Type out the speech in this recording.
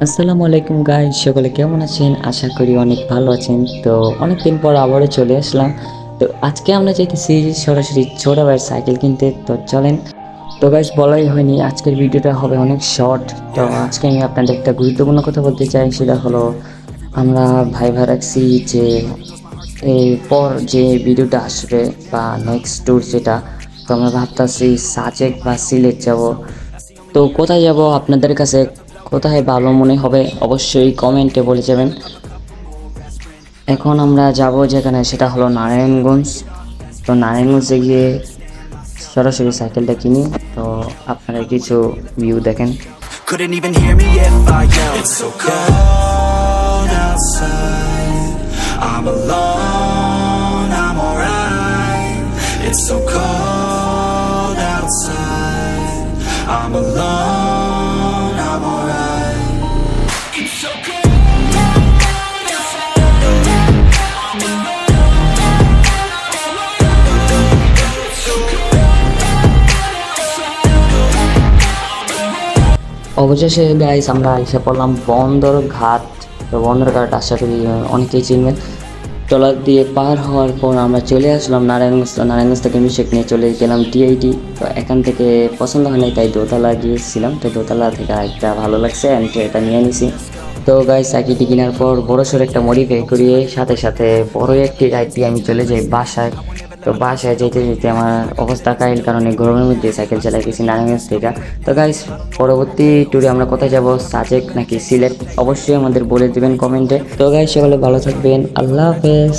আসসালামু আলাইকুম গাইস, সকলে কেমন আছেন? আশা করি অনেক ভালো আছেন। তো অনেকদিন পর আবারও চলে আসলাম। তো আজকে আমরা যাইতেছি সরাসরি ছোট ভাইয়ের সাইকেল কিনতে। তো চলেন। তো গাইস, বলাই হয়নি আজকের ভিডিওটা হবে অনেক শর্ট। তো আজকে আমি আপনাদের একটা গুরুত্বপূর্ণ কথা বলতে চাই, সেটা হলো আমরা ভাইবা রাখছি যে এরপর যে ভিডিওটা আসবে বা নেক্সট ট্যুর যেটা, তো আমরা ভাবতেছি সাজেক বা সিলেট যাব। তো কোথায় যাব আপনাদের কাছে কোথায় ভালো মনে হবে অবশ্যই কমেন্টে বলে যাবেন। এখন আমরা যাব যেখানে, সেটা হলো নারায়ণগঞ্জ। তো নারায়ণগঞ্জে গিয়ে সরাসরি সাইকেলটা কিনি। তো আপনারা কিছু ভিউ দেখেন। Couldn't even hear me if I yelled. It's so cold outside, I'm alone, I'm alright. It's so cold outside, I'm alone, I'm alright. It's so cold outside, I'm alone, it's so cold outside. অবশেষে guys আমরা এসে পড়লাম বন্দর ঘাট। তো বন্দর ঘাট আশা করি অনেকেই চিনবেন। ট্রলার দিয়ে পার হওয়ার পর আমরা চলে আসলাম নারায়ণগঞ্জ। তো নারায়ণগঞ্জ থেকে মিশেক নিয়ে চলে গেলাম টিআইটি। তো এখান থেকে পছন্দ হয় নাই, তাই দোতলা গিয়েছিলাম। তো দোতলা থেকে একটা ভালো লাগছে, আমি এটা নিয়ে নিছি। তো গাইস সাইকেলটি কেনার পর বড়সড় একটা মডিফাই করিয়ে সাথে সাথে বড় একটি রাইড দিয়ে আমি চলে যাই বাসায়। তো বাসায় যেতে যেতে আমার অবস্থা কাহিল, কারণে গরমের মধ্যে সাইকেল চালাইতেছি নারায়ণগঞ্জ থেকে। তো গাইস পরবর্তী ট্যুরে আমরা কোথায় যাব, সাজেক নাকি সিলেট, অবশ্যই আমাদের বলে দেবেন কমেন্টে। তো গাইস সকলে ভালো থাকবেন, আল্লাহ হাফেজ।